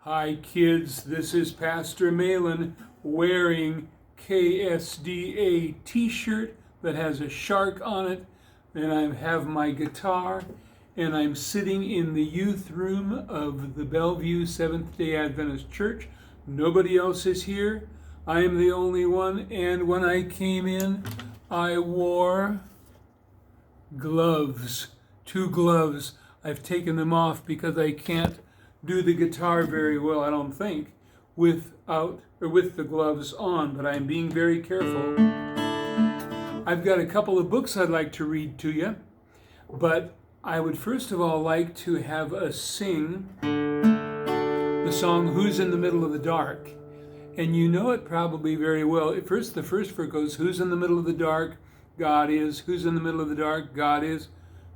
Hi kids, this is Pastor Maylan wearing KSDA t-shirt that has a shark on it, and I have my guitar, and I'm sitting in the youth room of the Bellevue Seventh-day Adventist Church. Nobody else is here. I am the only one, and when I came in, I wore gloves, 2 gloves. I've taken them off because I can't do the guitar very well, I don't think, with the gloves on, but I'm being very careful. I've got a couple of books I'd like to read to you, but I would first of all like to have us sing the song Who's in the Middle of the Dark. And you know it probably very well. The first verse goes, who's in the middle of the dark? God is. Who's in the middle of the dark? God is.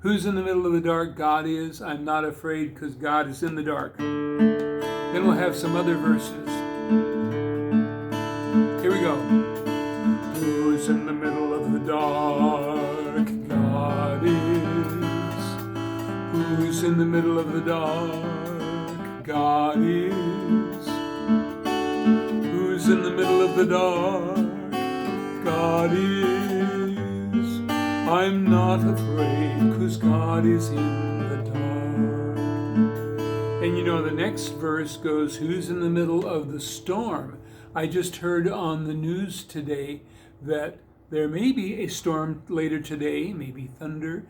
Who's in the middle of the dark? God is. I'm not afraid because God is in the dark. Then we'll have some other verses. Here we go. Who's in the middle of the dark? God is. Who's in the middle of the dark? God is. Who's in the middle of the dark? God is. I'm not afraid, 'cause God is in the dark. And you know, the next verse goes, who's in the middle of the storm? I just heard on the news today that there may be a storm later today, maybe thunder.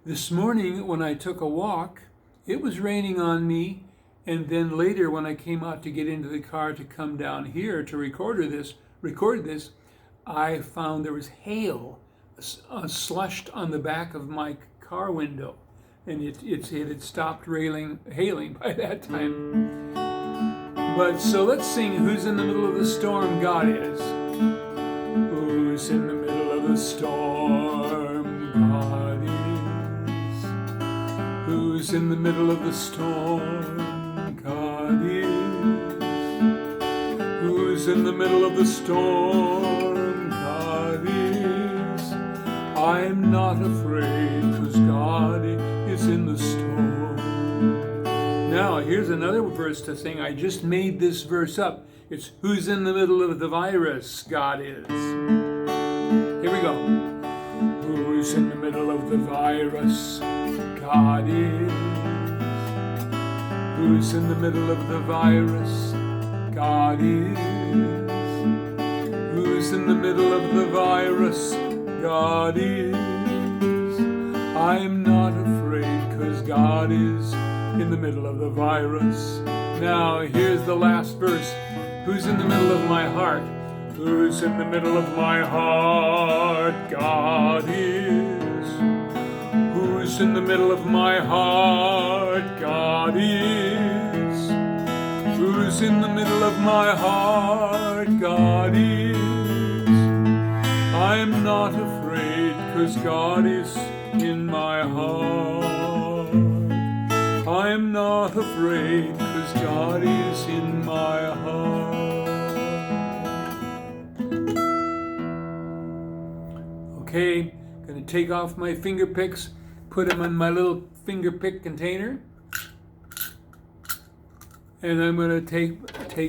This morning when I took a walk, it was raining on me, and then later when I came out to get into the car to come down here to record this, I found there was hail slushed on the back of my car window, and it had stopped hailing by that time. But so let's sing Who's in the Middle of the Storm? God is. Who's in the middle of the storm? God is. Who's in the middle of the storm? God is. Who's in the middle of the storm? God is. I'm not afraid, 'cause God is in the storm. Now, here's another verse to sing. I just made this verse up. It's who's in the middle of the virus? God is. Here we go. Who's in the middle of the virus? God is. Who's in the middle of the virus? God is. Who's in the middle of the virus? God is. I'm not afraid, 'cause God is in the middle of the virus. Now here's the last verse. Who's in the middle of my heart? Who's in the middle of my heart? God is. Who's in the middle of my heart? God is. Who's in the middle of my heart? God is. I'm not afraid, 'cause God is in my heart. I'm not afraid, 'cause God is in my heart. Okay, gonna take off my finger picks, put them in my little finger pick container. And I'm gonna take,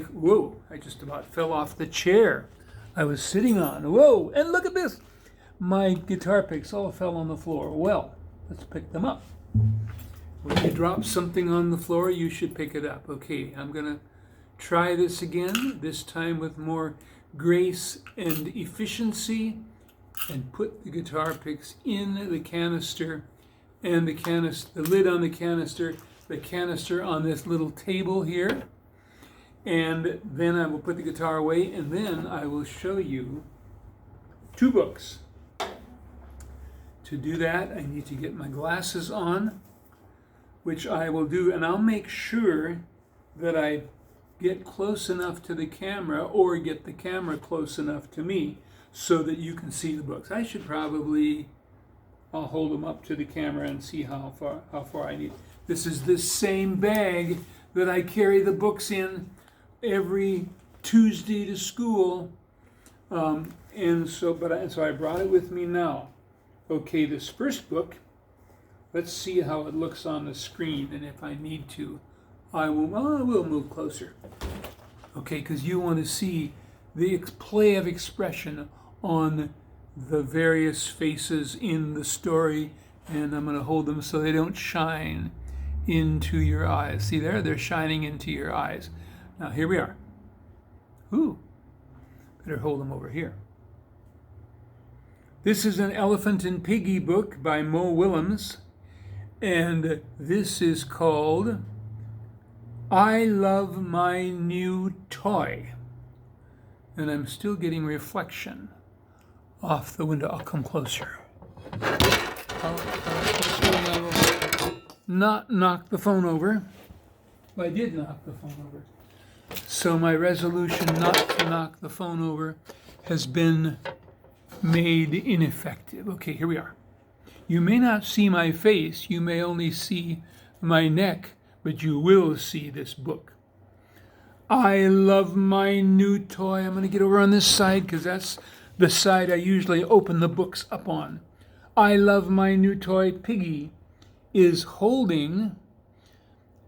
whoa, I just about fell off the chair I was sitting on. Whoa, and look at this. My guitar picks all fell on the floor. Well, let's pick them up. When you drop something on the floor, you should pick it up. Okay, I'm gonna try this again, this time with more grace and efficiency, and put the guitar picks in the canister, and the lid on the canister on this little table here. And then I will put the guitar away, and then I will show you 2 books. To do that, I need to get my glasses on, which I will do, and I'll make sure that I get close enough to the camera or get the camera close enough to me so that you can see the books. I'll hold them up to the camera and see how far I need. This is the same bag that I carry the books in every Tuesday to school, and so I brought it with me now. Okay, this first book, let's see how it looks on the screen, and if I need to, I will move closer. Okay, because you want to see the play of expression on the various faces in the story, and I'm going to hold them so they don't shine into your eyes. See there? They're shining into your eyes. Now, here we are. Ooh, better hold them over here. This is an Elephant and Piggy book by Mo Willems, and this is called I Love My New Toy. And I'm still getting reflection off the window. I'll come closer. Not knock the phone over. I did knock the phone over. So my resolution not to knock the phone over has been made ineffective. Okay, here we are. You may not see my face. You may only see my neck, but you will see this book. I love my new toy. I'm going to get over on this side because that's the side I usually open the books up on. I love my new toy. Piggy is holding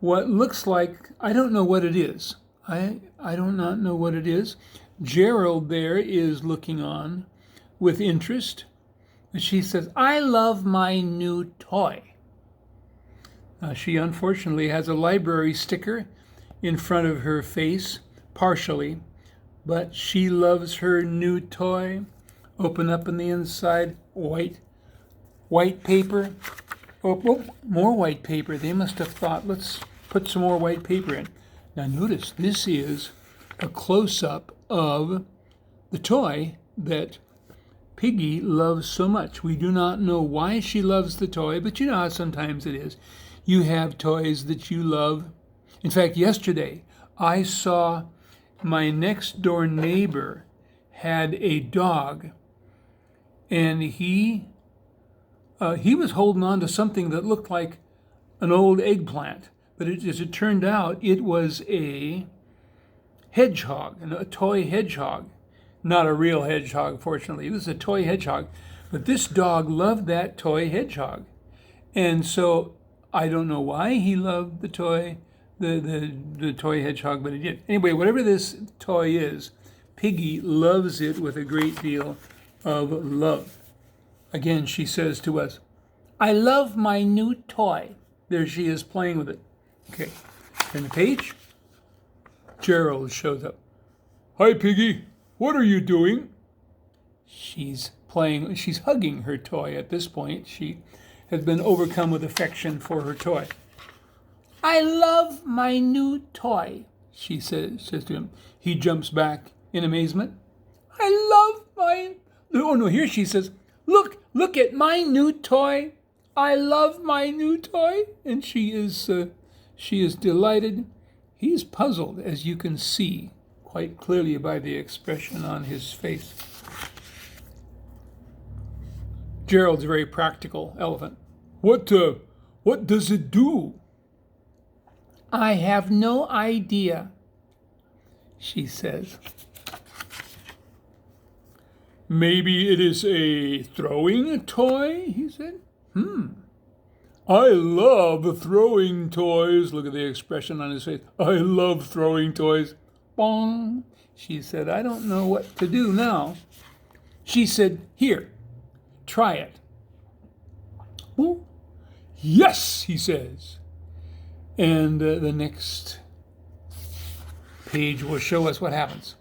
what looks like, I don't know what it is. I do not know what it is. Gerald there is looking on with interest. And she says, I love my new toy. She unfortunately has a library sticker in front of her face, partially, but she loves her new toy. Open up on the inside, white paper. Oh, more white paper. They must have thought, let's put some more white paper in. Now notice, this is a close-up of the toy that Piggy loves so much. We do not know why she loves the toy, but you know how sometimes it is. You have toys that you love. In fact, yesterday, I saw my next door neighbor had a dog, and he was holding on to something that looked like an old eggplant, but as it turned out, it was a hedgehog, a toy hedgehog. Not a real hedgehog, fortunately. It was a toy hedgehog, but this dog loved that toy hedgehog. And so I don't know why he loved the toy hedgehog, but he did. Anyway, whatever this toy is, Piggy loves it with a great deal of love. Again, she says to us, I love my new toy. There she is playing with it. Okay, turn the page. Gerald shows up. Hi, Piggy. What are you doing? She's hugging her toy at this point. She has been overcome with affection for her toy. I love my new toy, she says to him. He jumps back in amazement. I love my... Oh no, here she says, look at my new toy. I love my new toy. And she is delighted. He's puzzled, as you can see quite clearly by the expression on his face. Gerald's a very practical elephant. What does it do? I have no idea, she says. Maybe it is a throwing toy, he said. I love throwing toys. Look at the expression on his face. I love throwing toys. Bong, she said. I don't know what to do now. She said, here, try it. Oh, yes, he says. And the next page will show us what happens.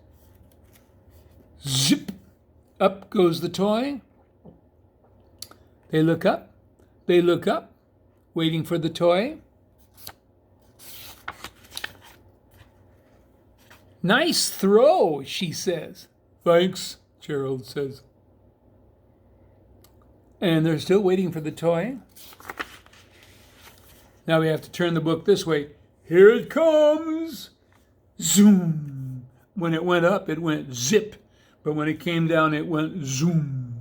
Zip, up goes the toy. They look up, waiting for the toy. Nice throw, she says. Thanks, Gerald says. And they're still waiting for the toy. Now we have to turn the book this way. Here it comes. Zoom. When it went up, it went zip. But when it came down, it went zoom.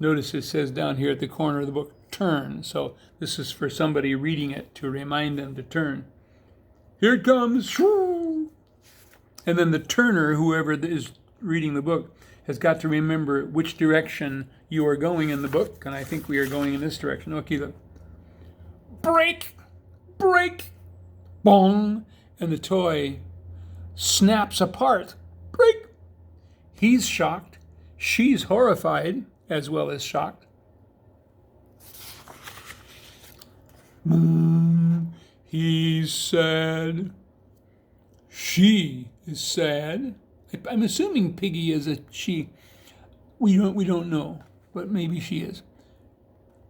Notice it says down here at the corner of the book, turn. So this is for somebody reading it to remind them to turn. Here it comes. And then the turner, whoever is reading the book, has got to remember which direction you are going in the book. And I think we are going in this direction. Okay, look. Break, break, Bong! And the toy snaps apart. Break! He's shocked. She's horrified, as well as shocked. He's sad. She is sad. I'm assuming Piggy is a she. We don't know, but maybe she is.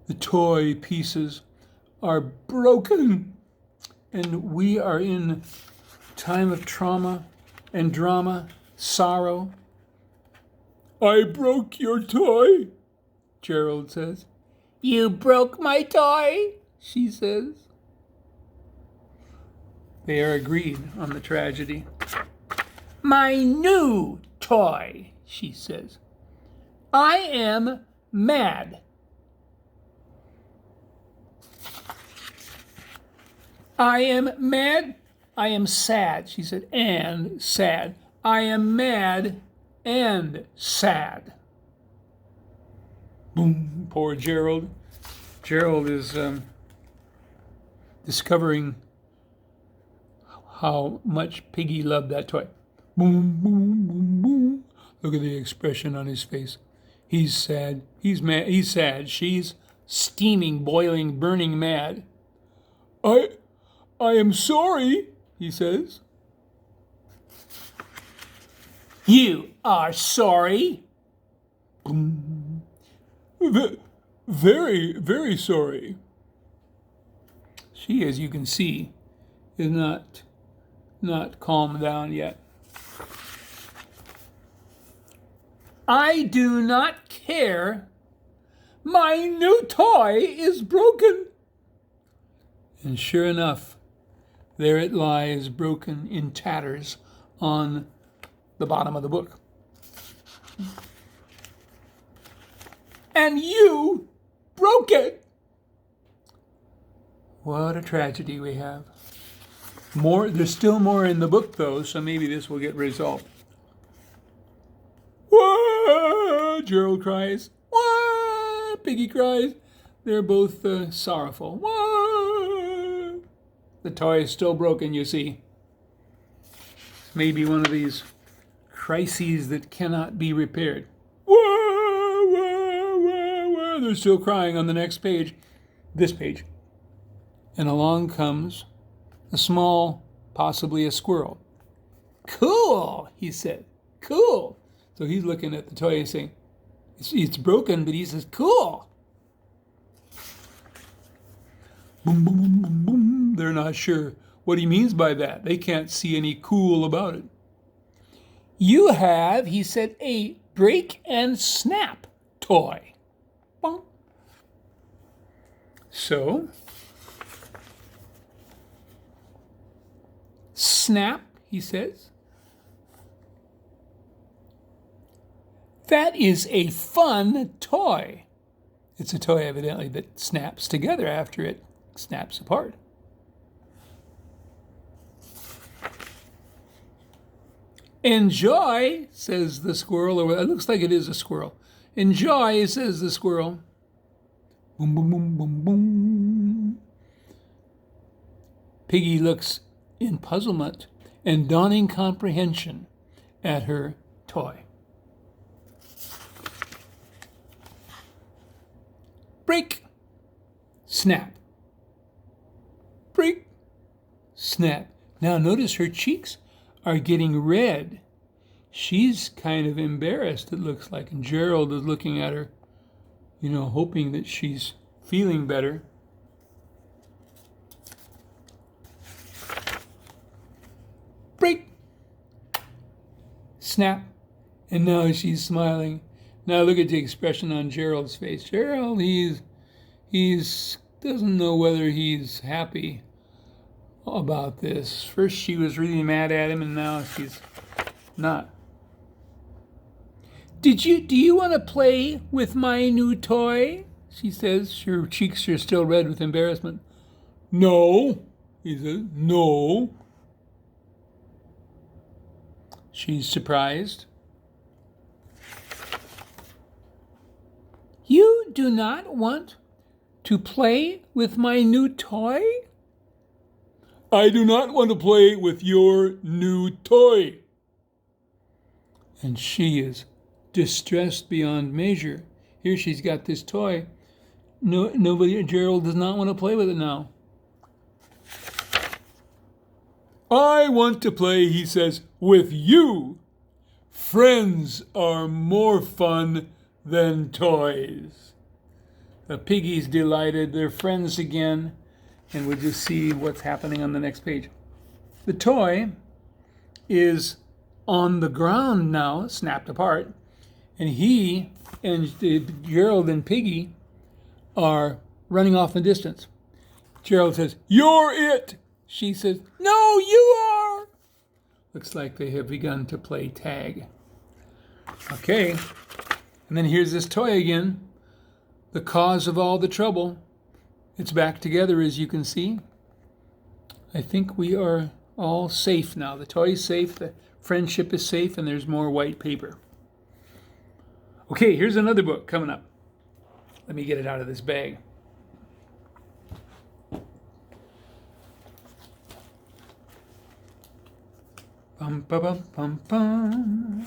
The toy pieces are broken, and we are in time of trauma and drama, sorrow. I broke your toy, Gerald says. You broke my toy, she says. They are agreed on the tragedy. My new toy, she says. I am mad. I am mad. I am sad, she said, and sad. I am mad and sad. Boom, poor Gerald. Gerald is discovering how much Piggy loved that toy. Boom, boom, boom, boom. Look at the expression on his face. He's sad. He's mad. He's sad. She's steaming, boiling, burning mad. I am sorry, he says. You are sorry? Boom. Very, very sorry. She, as you can see, is not calmed down yet. I do not care. My new toy is broken. And sure enough, there it lies, broken in tatters on the bottom of the book. And you broke it. What a tragedy we have. There's still more in the book, though, so maybe this will get resolved. Wah! Gerald cries. Wah! Piggy cries. They're both sorrowful. Wah! The toy is still broken, you see. Maybe one of these crises that cannot be repaired. Wah! Wah! Wah! Wah! They're still crying on the next page. This page. And along comes a small, possibly a squirrel. Cool, he said. Cool. So he's looking at the toy and saying, it's broken, but he says, cool. Boom, boom, boom, boom, boom. They're not sure what he means by that. They can't see any cool about it. You have, he said, a break and snap toy. Bonk. So, snap, he says. That is a fun toy. It's a toy, evidently, that snaps together after it snaps apart. Enjoy, says the squirrel, or it looks like it is a squirrel. Enjoy, says the squirrel. Boom, boom, boom, boom, boom. Piggy looks in puzzlement and dawning comprehension at her toy. Break, snap. Break, snap. Now notice her cheeks are getting red. She's kind of embarrassed, it looks like, and Gerald is looking at her, hoping that she's feeling better. Break, snap, and now she's smiling. Now look at the expression on Gerald's face. Gerald, he's doesn't know whether he's happy about this. First she was really mad at him, and now she's not. Do you want to play with my new toy? She says. Her cheeks are still red with embarrassment. No, he says. No. She's surprised. You do not want to play with my new toy? I do not want to play with your new toy. And she is distressed beyond measure. Here she's got this toy. Gerald does not want to play with it now. I want to play, he says, with you. Friends are more fun than toys. The piggy's delighted. They're friends again. And we'll just see what's happening on the next page. The toy is on the ground now, snapped apart. And he and Gerald and Piggy are running off in the distance. Gerald says, "You're it." She says, "No, you are." Looks like they have begun to play tag. Okay. And then here's this toy again. The cause of all the trouble. It's back together, as you can see. I think we are all safe now. The toy is safe, the friendship is safe, and there's more white paper. Okay, here's another book coming up. Let me get it out of this bag. Bum ba bum bum bum.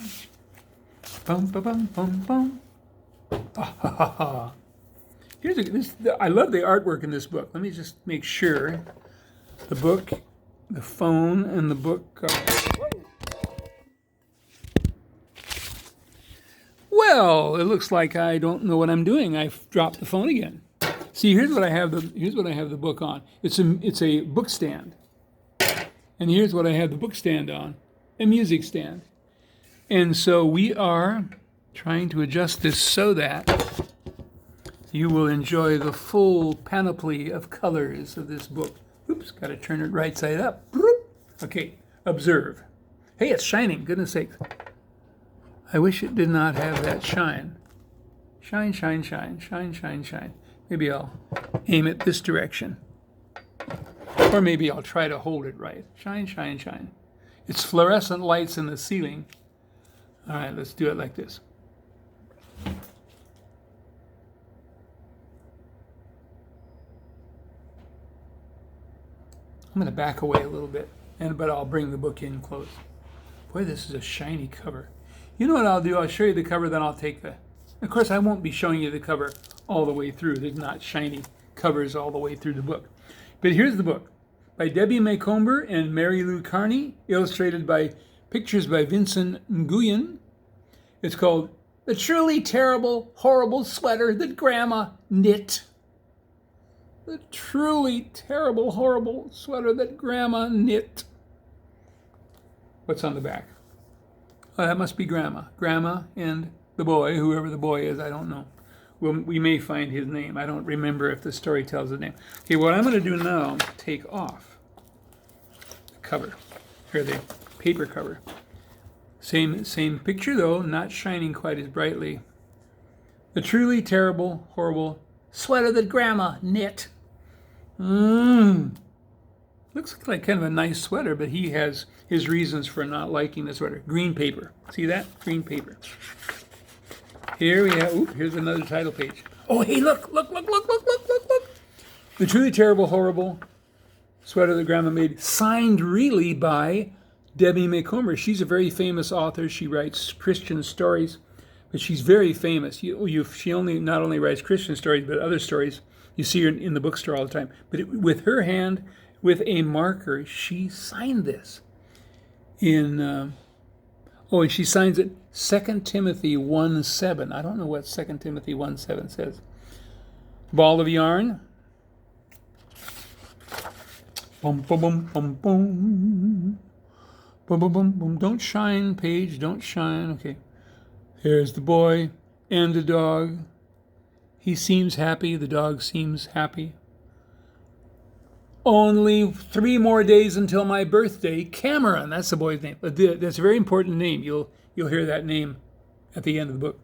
Bum ba bum bum bum. Ah, ha, ha, ha. I love the artwork in this book. Let me just make sure. The book, the phone, and the book are... Well, it looks like I don't know what I'm doing. I've dropped the phone again. See, here's what I have the book on. It's a book stand. And here's what I have the book stand on. A music stand. And so we are trying to adjust this so that you will enjoy the full panoply of colors of this book. Oops, got to turn it right side up. Okay, observe. Hey, it's shining, goodness sakes. I wish it did not have that shine. Shine, shine, shine, shine, shine, shine. Maybe I'll aim it this direction. Or maybe I'll try to hold it right. Shine, shine, shine. It's fluorescent lights in the ceiling. All right, let's do it like this. I'm going to back away a little bit, but I'll bring the book in close. Boy, this is a shiny cover. You know what I'll do? I'll show you the cover, then I'll take the... Of course, I won't be showing you the cover all the way through. There's not shiny covers all the way through the book. But here's the book. By Debbie Maycomber and Mary Lou Carney, illustrated by pictures by Vincent Nguyen. It's called The Truly Terrible, Horrible Sweater That Grandma Knit. The truly terrible, horrible sweater that Grandma knit. What's on the back? Oh, that must be Grandma. Grandma and the boy, whoever the boy is, I don't know. We may find his name. I don't remember if the story tells his name. Okay, what I'm going to do now, take off the cover, or the paper cover. Same picture, though, not shining quite as brightly. The truly terrible, horrible sweater that Grandma knit. Looks like kind of a nice sweater, but he has his reasons for not liking the sweater. Green paper. See that? Green paper. Here we have, here's another title page. Oh, hey, look. The Truly Terrible, Horrible Sweater That Grandma Made, signed really by Debbie Maycomber. She's a very famous author. She writes Christian stories, but she's very famous. She not only writes Christian stories, but other stories. You see her in the bookstore all the time. But with her hand, with a marker, she signed this. And she signs it 2 Timothy 1:7. I don't know what 2 Timothy 1:7 says. Ball of yarn. Bum, bum, bum, bum, bum. Bum, bum, bum, bum. Don't shine, page, don't shine. Okay. Here's the boy and the dog. He seems happy. The dog seems happy. Only 3 more days until my birthday. Cameron, that's the boy's name. That's a very important name. You'll hear that name at the end of the book.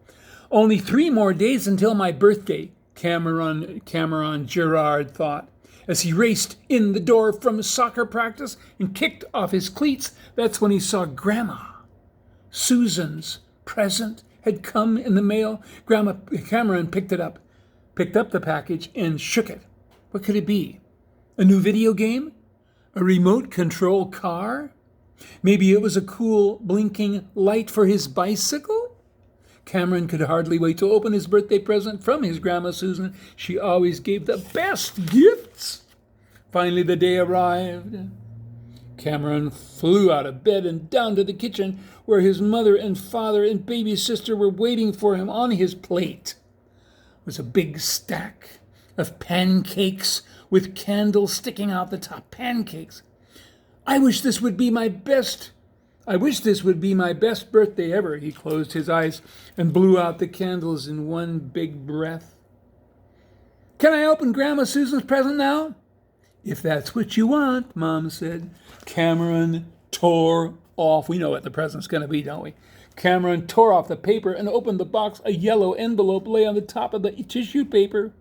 Only 3 more days until my birthday, Cameron Gerard thought, as he raced in the door from soccer practice and kicked off his cleats. That's when he saw Grandma. Susan's present had come in the mail. Cameron picked up the package and shook it. What could it be? A new video game? A remote control car? Maybe it was a cool blinking light for his bicycle? Cameron could hardly wait to open his birthday present from his Grandma Susan. She always gave the best gifts. Finally, the day arrived. Cameron flew out of bed and down to the kitchen where his mother and father and baby sister were waiting for him. On his plate was a big stack of pancakes with candles sticking out the top. Pancakes. I wish this would be my best birthday ever. He closed his eyes and blew out the candles in one big breath. Can I open Grandma Susan's present now? If that's what you want, Mom said. Cameron tore off. We know what the present's going to be, don't we? Cameron tore off the paper and opened the box. A yellow envelope lay on the top of the tissue paper.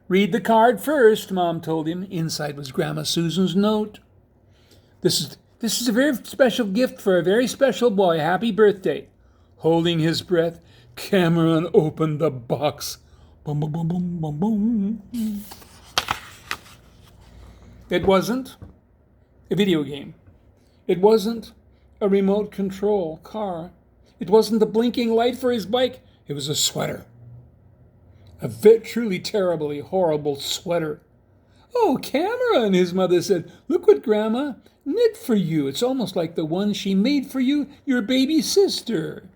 Read the card first, Mom told him. Inside was Grandma Susan's note. This is a very special gift for a very special boy. Happy birthday. Holding his breath, Cameron opened the box. Boom, boom, boom, boom, boom, boom. It wasn't a video game. It wasn't a remote control car. It wasn't the blinking light for his bike. It was a sweater. A truly terribly horrible sweater. Oh, Cameron, his mother said, look what Grandma knit for you. It's almost like the one she made for you, your baby sister.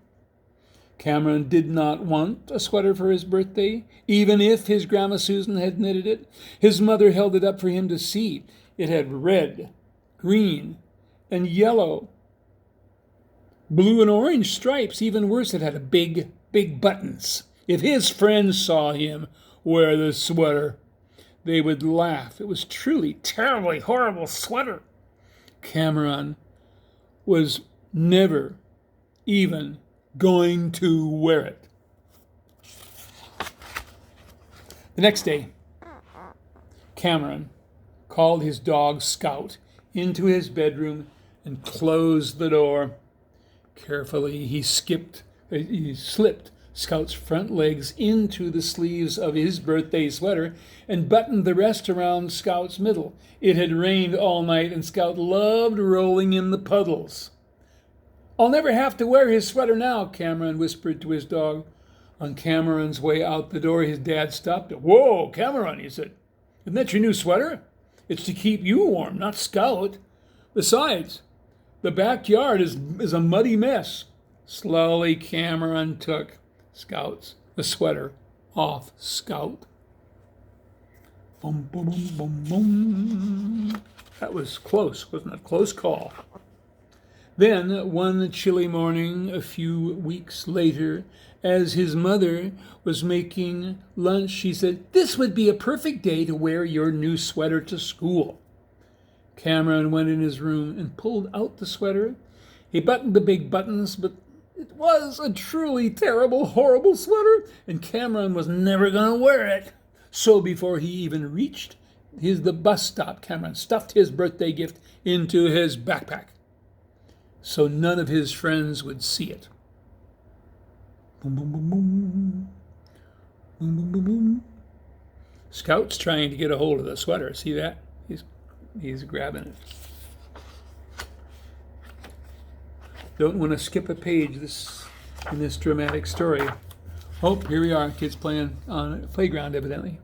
Cameron did not want a sweater for his birthday, even if his Grandma Susan had knitted it. His mother held it up for him to see. It had red, green, and yellow, blue and orange stripes. Even worse, it had big buttons. If his friends saw him wear the sweater, they would laugh. It was truly terribly horrible sweater. Cameron was never even going to wear it. The next day, Cameron called his dog Scout into his bedroom and closed the door. Carefully, he slipped Scout's front legs into the sleeves of his birthday sweater and buttoned the rest around Scout's middle. It had rained all night, and Scout loved rolling in the puddles. I'll never have to wear his sweater now, Cameron whispered to his dog. On Cameron's way out the door, his dad stopped him. Whoa, Cameron, he said. Isn't that your new sweater? It's to keep you warm, not Scout. Besides, the backyard is a muddy mess. Slowly, Cameron took the sweater off Scout. Boom, boom, boom, boom, boom. That was close, wasn't it? Close call. Then, one chilly morning, a few weeks later, as his mother was making lunch, she said, "This would be a perfect day to wear your new sweater to school." Cameron went in his room and pulled out the sweater. He buttoned the big buttons, but it was a truly terrible, horrible sweater, and Cameron was never going to wear it. So before he even reached the bus stop, Cameron stuffed his birthday gift into his backpack so none of his friends would see it. Boom, boom, boom, boom. Boom, boom, boom, boom. Scout's trying to get a hold of the sweater. See that? He's grabbing it. Don't want to skip a page in this dramatic story. Oh, here we are, kids playing on a playground, evidently.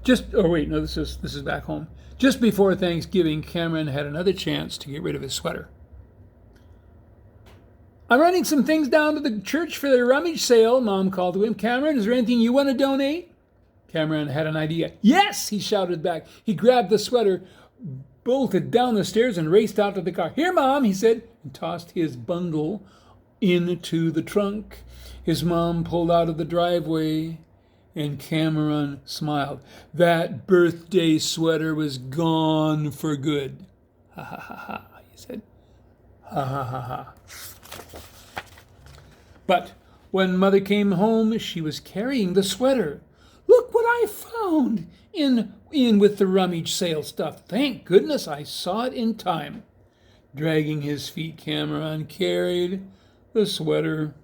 This is back home. Just before Thanksgiving, Cameron had another chance to get rid of his sweater. I'm running some things down to the church for the rummage sale, Mom called to him. Cameron, is there anything you want to donate? Cameron had an idea. Yes, he shouted back. He grabbed the sweater, bolted down the stairs, and raced out to the car. Here, Mom, he said, and tossed his bundle into the trunk. His mom pulled out of the driveway, and Cameron smiled. That birthday sweater was gone for good. Ha, ha, ha, ha, he said. Ha, ha, ha, ha. But when Mother came home, she was carrying the sweater. Look what I found in with the rummage sale stuff. Thank goodness I saw it in time. Dragging his feet, Cameron carried the sweater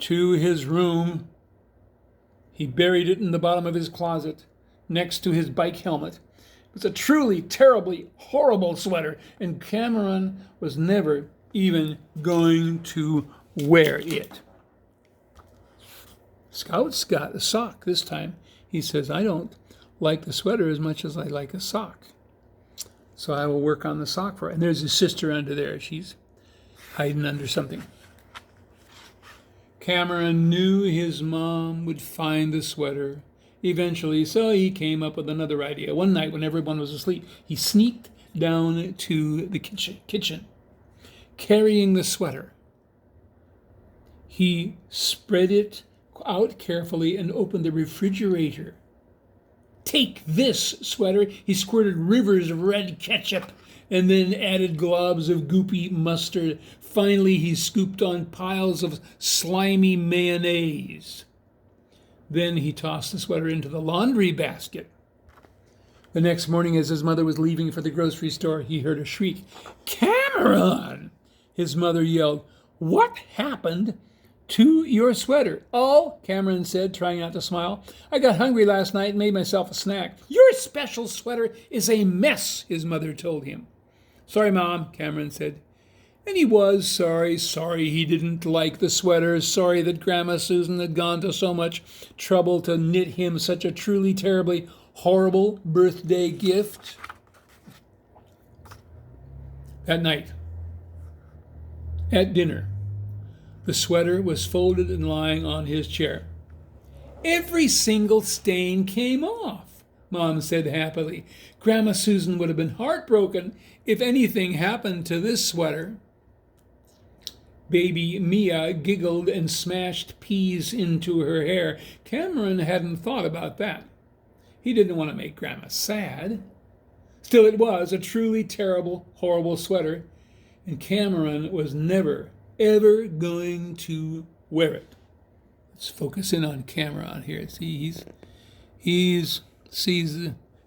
to his room. He buried it in the bottom of his closet, next to his bike helmet. was a truly, terribly, horrible sweater, and Cameron was never even going to wear it. Scout's got a sock this time. He says, I don't like the sweater as much as I like a sock. So I will work on the sock for it. And there's his sister under there. She's hiding under something. Cameron knew his mom would find the sweater eventually, so he came up with another idea. One night when everyone was asleep, he sneaked down to the kitchen, carrying the sweater. He spread it out carefully and opened the refrigerator. Take this sweater. He squirted rivers of red ketchup and then added globs of goopy mustard. Finally, he scooped on piles of slimy mayonnaise. Then he tossed the sweater into the laundry basket. The next morning, as his mother was leaving for the grocery store, he heard a shriek. Cameron! His mother yelled, What happened to your sweater? Oh, Cameron said, trying not to smile. I got hungry last night and made myself a snack. Your special sweater is a mess, his mother told him. Sorry, Mom, Cameron said. And he was sorry he didn't like the sweater, sorry that Grandma Susan had gone to so much trouble to knit him such a truly, terribly, horrible birthday gift. That night, at dinner, the sweater was folded and lying on his chair. Every single stain came off, Mom said happily. Grandma Susan would have been heartbroken if anything happened to this sweater. Baby Mia giggled and smashed peas into her hair. Cameron hadn't thought about that. He didn't want to make Grandma sad. Still, it was a truly terrible, horrible sweater, and Cameron was never, ever going to wear it. Let's focus in on Cameron here. See, is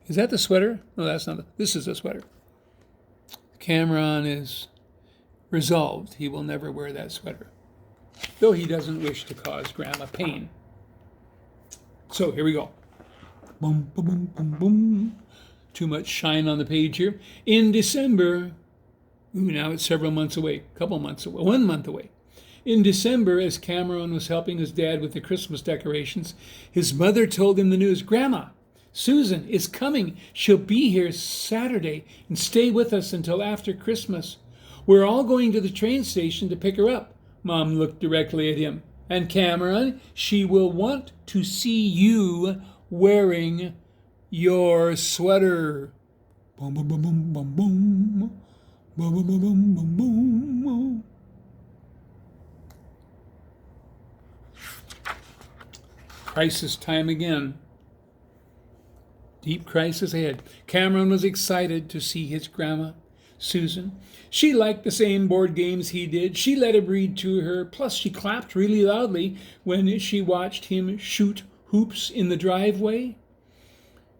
that the sweater? No, that's not. This is the sweater. Cameron is resolved he will never wear that sweater, though he doesn't wish to cause Grandma pain. So here we go. Boom, boom, boom, boom, boom. Too much shine on the page here. In December, now it's several months away, couple months away, 1 month away. In December, as Cameron was helping his dad with the Christmas decorations, his mother told him the news. Grandma Susan is coming. She'll be here Saturday and stay with us until after Christmas. We're all going to the train station to pick her up. Mom looked directly at him. And Cameron, she will want to see you wearing your sweater. Boom, boom, boom, boom, boom, boom. Boom, boom, boom, boom, boom, boom. Crisis time again. Deep crisis ahead. Cameron was excited to see his grandma, Susan. She liked the same board games he did. She let him read to her. Plus, she clapped really loudly when she watched him shoot hoops in the driveway.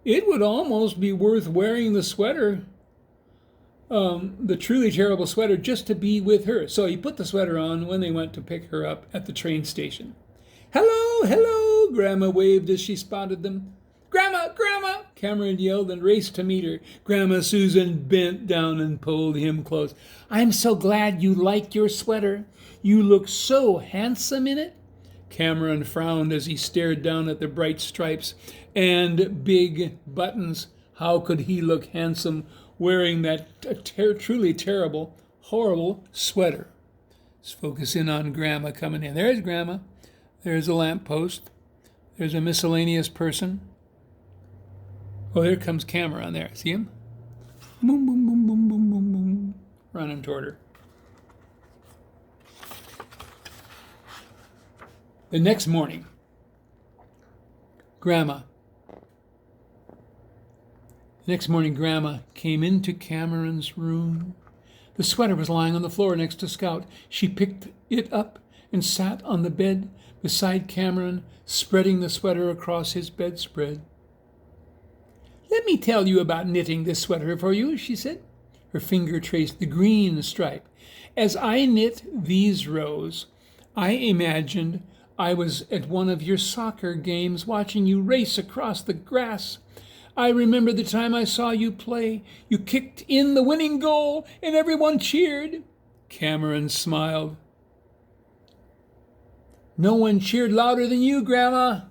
It would almost be worth wearing the sweater, the truly terrible sweater, just to be with her. So he put the sweater on when they went to pick her up at the train station. Hello, hello, Grandma waved as she spotted them. Grandma, Grandma, Cameron yelled and raced to meet her. Grandma Susan bent down and pulled him close. I'm so glad you like your sweater. You look so handsome in it. Cameron frowned as he stared down at the bright stripes and big buttons. How could he look handsome wearing that truly terrible, horrible sweater? Let's focus in on Grandma coming in. There's Grandma. There's a lamppost. There's a miscellaneous person. Oh, there comes Cameron there. See him? Boom, boom, boom, boom, boom, boom, boom. Running toward her. The next morning, Grandma came into Cameron's room. The sweater was lying on the floor next to Scout. She picked it up and sat on the bed beside Cameron, spreading the sweater across his bedspread. Let me tell you about knitting this sweater for you, she said. Her finger traced the green stripe. As I knit these rows, I imagined I was at one of your soccer games watching you race across the grass. I remember the time I saw you play. You kicked in the winning goal and everyone cheered. Cameron smiled. No one cheered louder than you, Grandma.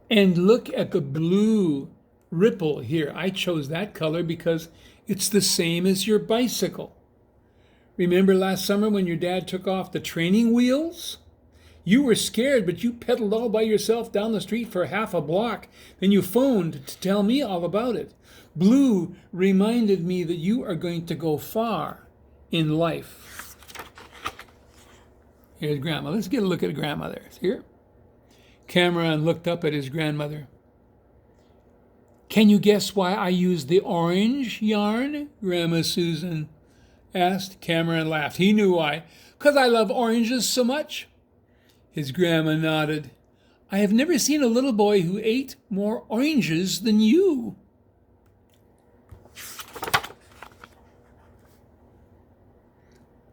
And look at the blue ripple here. I chose that color because it's the same as your bicycle. Remember last summer when your dad took off the training wheels? You were scared, but you pedaled all by yourself down the street for half a block. Then you phoned to tell me all about it. Blue reminded me that you are going to go far in life. Here's Grandma. Let's get a look at Grandma there. Here. Cameron looked up at his grandmother. Can you guess why I used the orange yarn? Grandma Susan asked. Cameron laughed. He knew why. 'Cause I love oranges so much. His grandma nodded. I have never seen a little boy who ate more oranges than you.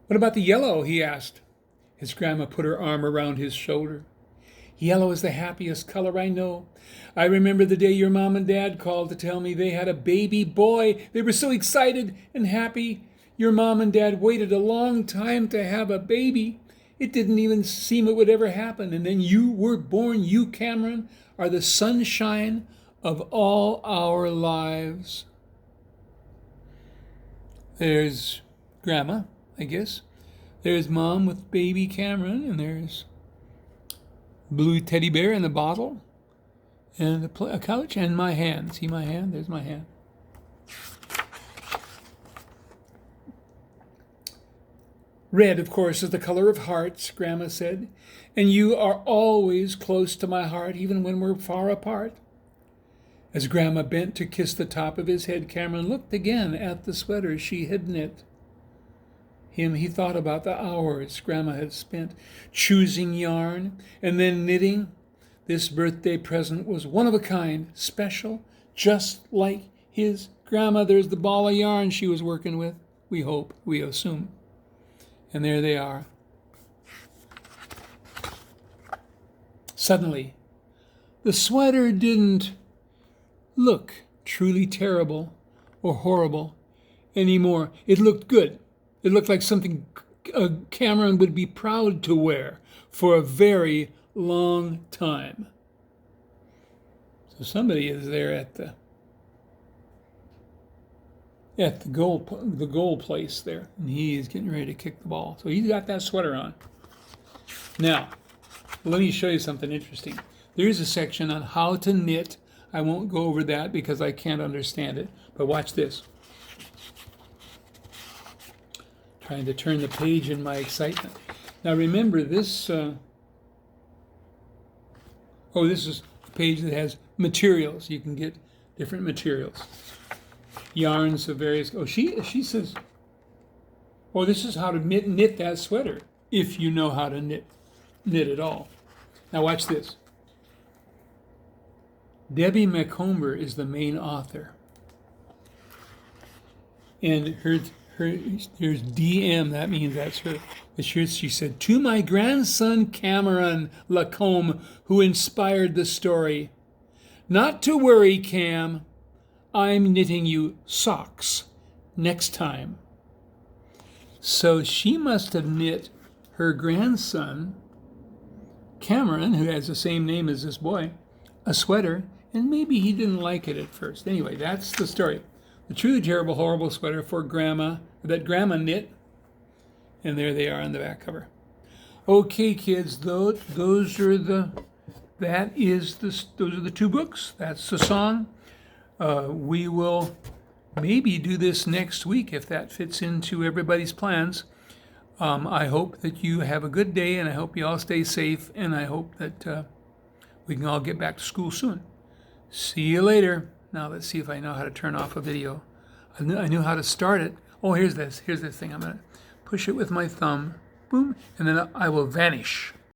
What about the yellow? He asked. His grandma put her arm around his shoulder. Yellow is the happiest color I know. I remember the day your mom and dad called to tell me they had a baby boy. They were so excited and happy. Your mom and dad waited a long time to have a baby. It didn't even seem it would ever happen. And then you were born. You, Cameron, are the sunshine of all our lives. There's Grandma, I guess. There's Mom with baby Cameron, and there's blue teddy bear in the bottle, and a couch, and my hand. See my hand? There's my hand. Red, of course, is the color of hearts, Grandma said, and you are always close to my heart, even when we're far apart. As Grandma bent to kiss the top of his head, Cameron looked again at the sweater she had knit. He thought about the hours Grandma had spent choosing yarn and then knitting. This birthday present was one of a kind, special, just like his grandma. There's the ball of yarn she was working with, we hope, we assume. And there they are. Suddenly, the sweater didn't look truly terrible or horrible anymore. It looked good. It looked like something Cameron would be proud to wear for a very long time. So somebody is there at the goal place there, and he is getting ready to kick the ball. So he's got that sweater on. Now, let me show you something interesting. There's a section on how to knit. I won't go over that because I can't understand it, but watch this. Trying to turn the page in my excitement. Now remember this, this is a page that has materials. You can get different materials. Yarns of various, she says, this is how to knit that sweater, if you know how to knit at all. Now watch this. Debbie McComber is the main author. And here's DM, that means that's her. But she said, to my grandson Cameron Lacombe, who inspired the story. Not to worry, Cam. I'm knitting you socks next time. So she must have knit her grandson, Cameron, who has the same name as this boy, a sweater, and maybe he didn't like it at first. Anyway, that's the story. The truly terrible, horrible sweater for Grandma, that Grandma knit, and there they are on the back cover. Okay, kids, those are the two books. That's the song. We will maybe do this next week if that fits into everybody's plans. I hope that you have a good day, and I hope you all stay safe, and I hope that we can all get back to school soon. See you later. Now let's see if I know how to turn off a video. I knew how to start it. Oh, here's this thing. I'm going to push it with my thumb. Boom. And then I will vanish.